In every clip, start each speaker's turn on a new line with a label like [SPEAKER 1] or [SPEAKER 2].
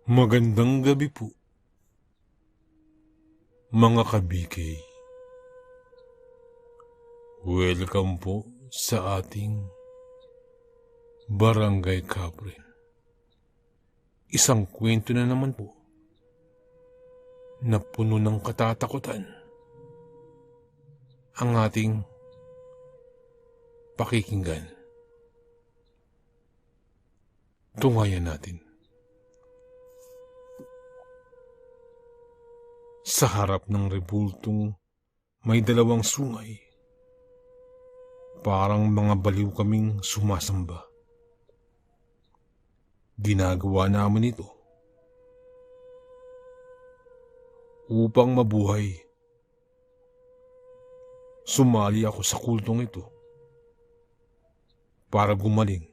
[SPEAKER 1] Magandang gabi po, mga kabikay. Welcome po sa ating Barangay Kapren. Isang kwento na naman po na puno ng katatakutan ang ating pakikinggan. Tungayan natin. Sa harap ng rebultong may dalawang sungay, parang mga baliw kaming sumasamba. Ginagawa namin ito upang mabuhay. Sumali ako sa kultong ito para gumaling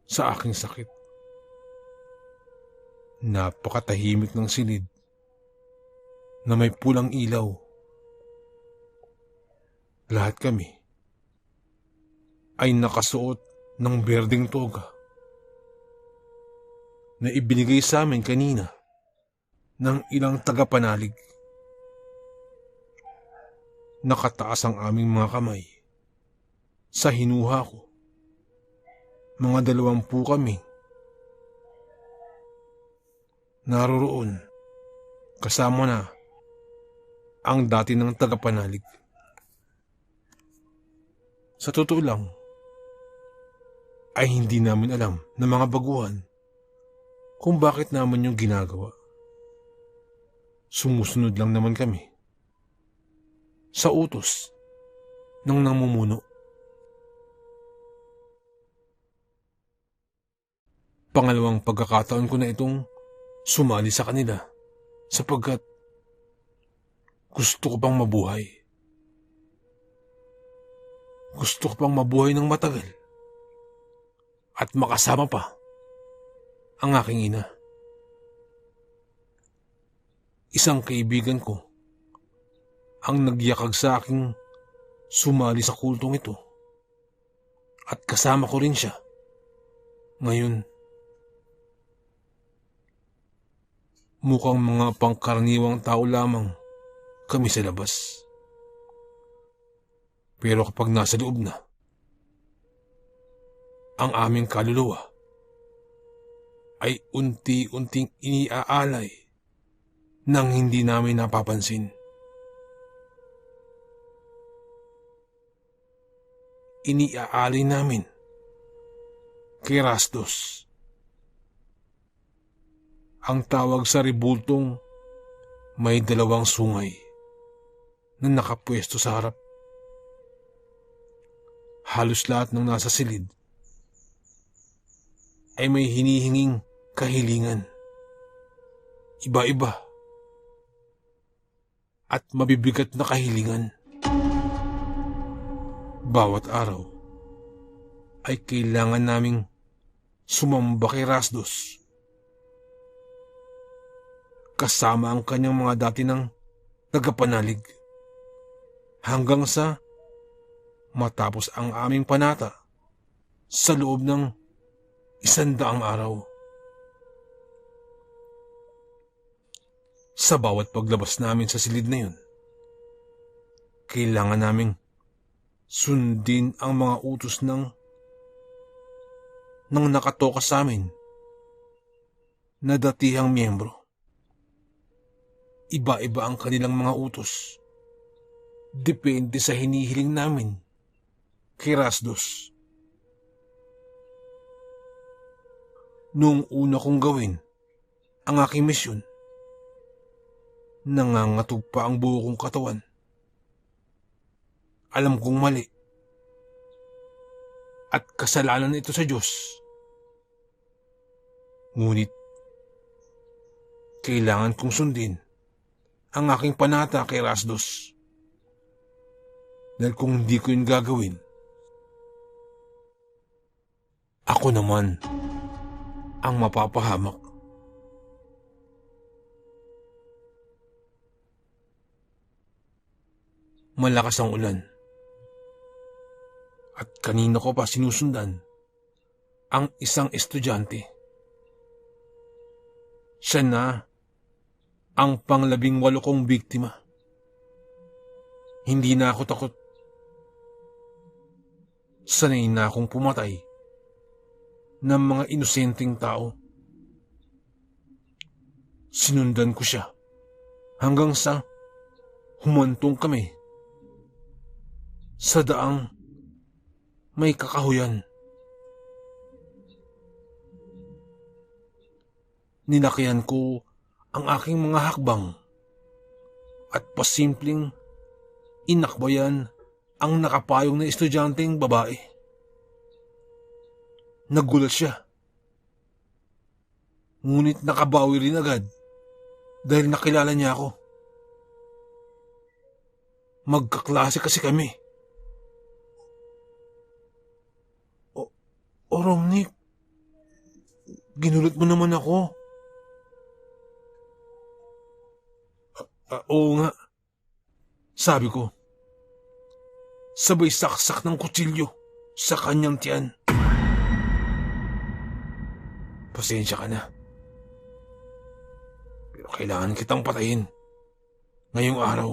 [SPEAKER 1] sa aking sakit. Napakatahimik ng silid na may pulang ilaw. Lahat kami ay nakasuot ng berdeng toga na ibinigay sa amin kanina ng ilang tagapanalig. Nakataas ang aming mga kamay. Sa hinuha ko, mga 20 kami naroroon, kasama na ang dati ng tagapanalig. Sa totoo lang, ay hindi namin alam na mga baguhan kung bakit naman yung ginagawa. Sumusunod lang naman kami sa utos ng namumuno. Pangalawang pagkakataon ko na itong sumali sa kanila sapagkat gusto ko pang mabuhay. Gusto ko pang mabuhay ng matagal at makasama pa ang aking ina. Isang kaibigan ko ang nagyakag sa aking sumali sa kultong ito at kasama ko rin siya. Ngayon, mukhang mga pangkaraniwang tao lamang kami sa labas. Pero kapag nasa loob na, ang aming kaluluwa ay unti-unting iniaalay nang hindi namin napapansin. Iniaalay namin kay Rasdos. Ang tawag sa rebultong may 2 sungay na nakapwesto sa harap. Halos lahat ng nasa silid ay may hinihinging kahilingan. Iba-iba at mabibigat na kahilingan. Bawat araw ay kailangan naming sumamba kay Rasdos kasama ang kanyang mga dati ng tagapanalig hanggang sa matapos ang aming panata sa loob ng 100 araw. Sa bawat paglabas namin sa silid na yun, kailangan naming sundin ang mga utos ng nakatoka sa amin na datihang miyembro. Iba-iba ang kanilang mga utos. Depende sa hinihiling namin kay Rasdos. Noong una kong gawin ang aking misyon, nangangatog pa ang buo kong katawan. Alam kong mali at kasalanan ito sa Diyos. Ngunit kailangan kong sundin ang aking panata kay Rasdos. Dahil kung hindi ko yun gagawin, ako naman ang mapapahamak. Malakas ang ulan at kanina ko pa sinusundan ang isang estudyante. Siya na ang pang-18 kong biktima. Hindi na ako takot. Sanay na akong pumatay ng mga inosenteng tao. Sinundan ko siya hanggang sa humantong kami sa daang may kakahuyan. Ninakihan ko ang aking mga hakbang at pasimpleng inakbayan ang nakapayong na estudyanteng babae. Nagulat siya. Ngunit nakabawi rin agad dahil nakilala niya ako. Magkaklase kasi kami. O Romney, ginulat mo naman ako. Oo nga, sabi ko. Sabay saksak ng kutsilyo sa kanyang tiyan. Pasensya ka na. Pero kailangan kitang patayin ngayong araw.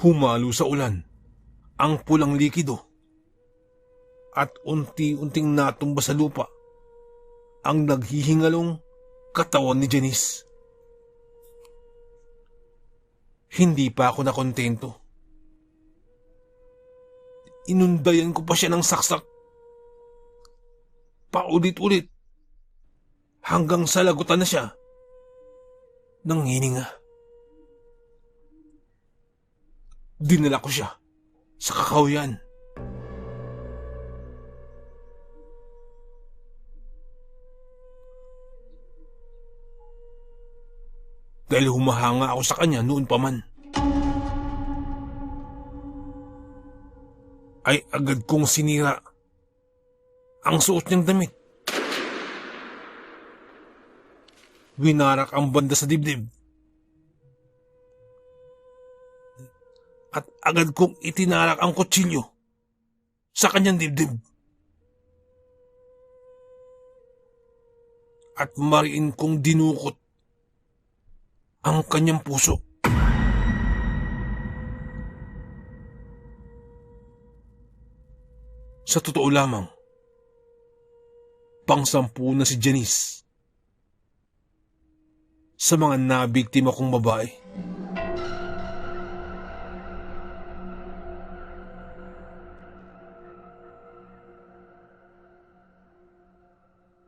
[SPEAKER 1] Humalo sa ulan ang pulang likido at unti-unting natumba sa lupa ang naghihingalong katawan ni Janice. Hindi pa ako nakontento. Inundayan ko pa siya ng saksak. Paulit-ulit. Hanggang sa lagutan na siya ng hininga. Dinala ko siya sa kakahuyan. Dahil humahanga ako sa kanya noon pa man, ay agad kong sinira ang suot niyang damit. Winarak ang banda sa dibdib. At agad kong itinarak ang kutsilyo sa kanyang dibdib. At mariin kong dinukot ang kanyang puso. Sa totoo lamang, pang-10 na si Janice sa mga nabiktima kong babae.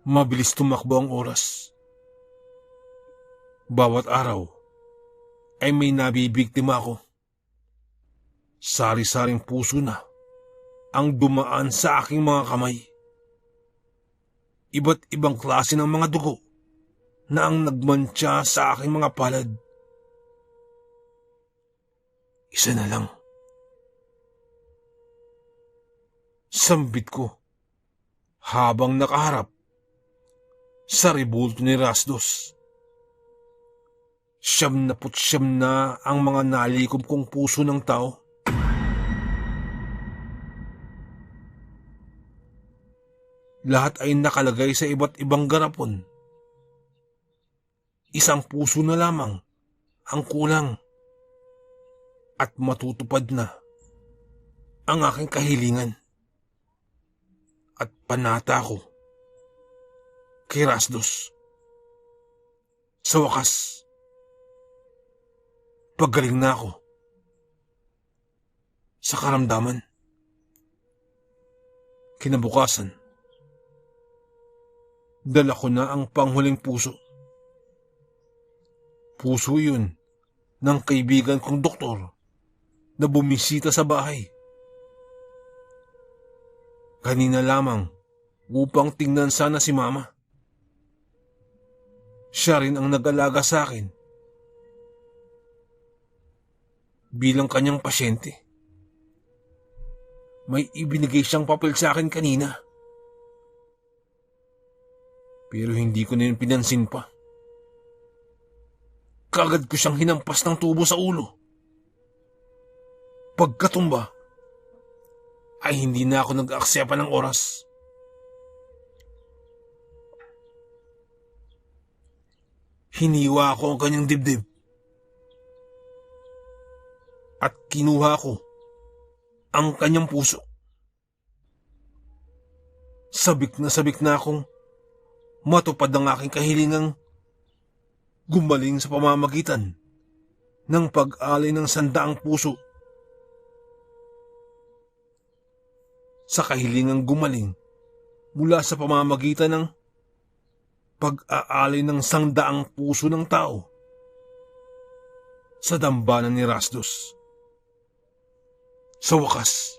[SPEAKER 1] Mabilis tumakbo ang oras. Bawat araw ay may nabibiktima ako. Sari-saring puso na ang dumaan sa aking mga kamay. Iba't ibang klase ng mga dugo na ang nagmantsa sa aking mga palad. Isa na lang. Sambit ko habang nakaharap sa rebulto ni Rasdos. 79 na ang mga nalikob kong puso ng tao. Lahat ay nakalagay sa iba't ibang garapon. Isang puso na lamang ang kulang at matutupad na ang aking kahilingan. At panata ko kay Rasdos. Sa wakas, paggaling na ako sa karamdaman. Kinabukasan, dala ko na ang panghuling puso. Puso yun ng kaibigan kong doktor na bumisita sa bahay. Kanina lamang upang tingnan sana si Mama. Siya rin ang nag-alaga sa akin bilang kanyang pasyente. May ibinigay siyang papel sa akin kanina. Pero hindi ko na yun pinansin pa. Kagad ko siyang hinampas ng tubo sa ulo. Pagkatumba, ay hindi na ako nag-aksaya pa ng oras. Hiniwa ko ang kanyang dibdib at kinuha ko ang kanyang puso. Sabik na akong matupad ang aking kahilingang gumaling sa pamamagitan ng pag-alay ng 100 puso. Sa kahilingang gumaling mula sa pamamagitan ng pag-aalay ng 100 puso ng tao sa dambana ni Rasdos. Sa wakas,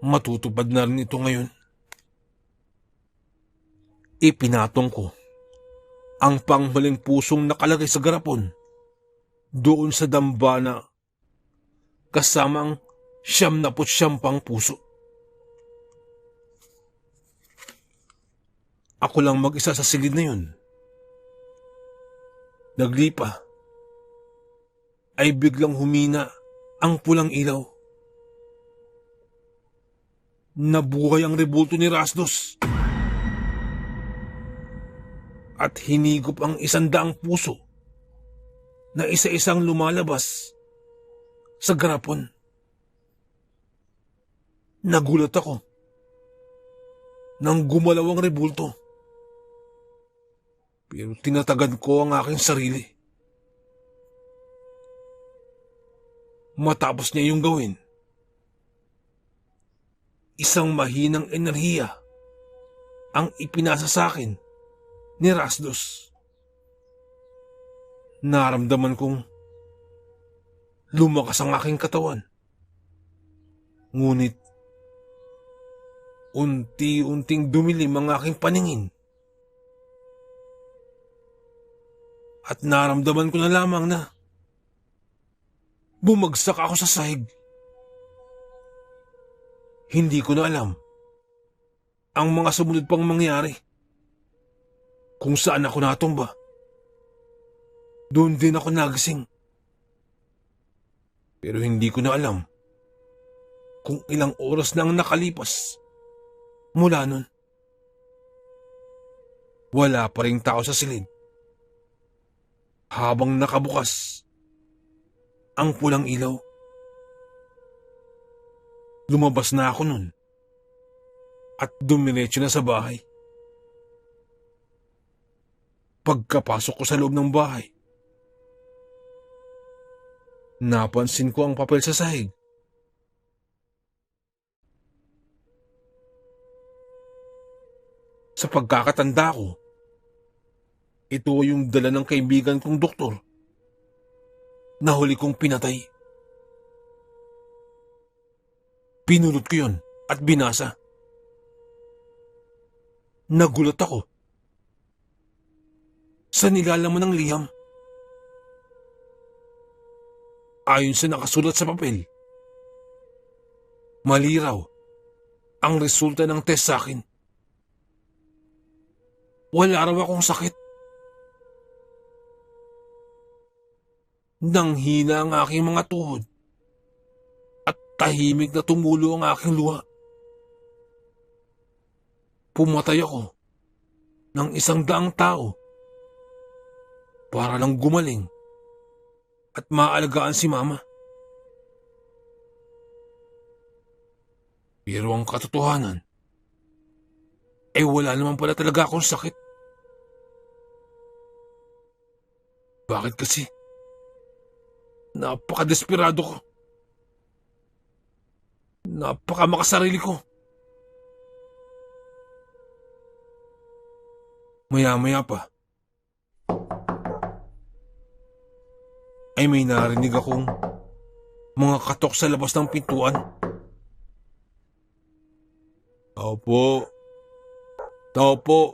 [SPEAKER 1] matutupad na rin ito ngayon. Ipinatong ko ang panghuling pusong nakalagay sa garapon doon sa dambana kasamang 99 pang puso. Ako lang mag-isa sa silid na yun. Naglipa ay biglang humina ang pulang ilaw. Nabuhay ang rebulto ni Rasdos at hinigop ang 100 puso na isa-isang lumalabas sa garapon. Nagulat ako nang gumalaw ang rebulto. Pero tinatagad ko ang aking sarili. Matapos niya yung gawin, isang mahinang enerhiya ang ipinasa sa akin ni Rasdos. Naramdaman kong lumakas ang aking katawan. Ngunit unti-unting dumilim ang aking paningin. At naramdaman ko na lamang na bumagsak ako sa sahig. Hindi ko na alam ang mga sumunod pang mangyari. Kung saan ako natumba, doon din ako nagising. Pero hindi ko na alam kung ilang oras na ang nakalipas mula nun. Wala pa ring tao sa silid. Habang nakabukas ang pulang ilaw, lumabas na ako nun at dumiretso na sa bahay. Pagkapasok ko sa loob ng bahay, napansin ko ang papel sa sahig. Sa pagkakatanda ko, ito yung dala ng kaibigan kong doktor na huli kong pinatay. Pinulot ko yun at binasa. Nagulat ako sa nilalaman ng liham. Ayon sa nakasulat sa papel, mali raw ang resulta ng test sa akin. Wala raw akong sakit. Nanghina ang aking mga tuhod at tahimik na tumulo ang aking luha. Pumatay ako ng 100 tao para lang gumaling at maalagaan si Mama. Pero ang katotohanan ay wala naman pala talaga akong sakit. Bakit kasi? Napaka-desperado ko. Napaka-makasarili ko. Maya-maya pa, ay may narinig akong mga katok sa labas ng pintuan. Tao po.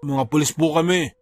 [SPEAKER 1] Mga pulis po kami.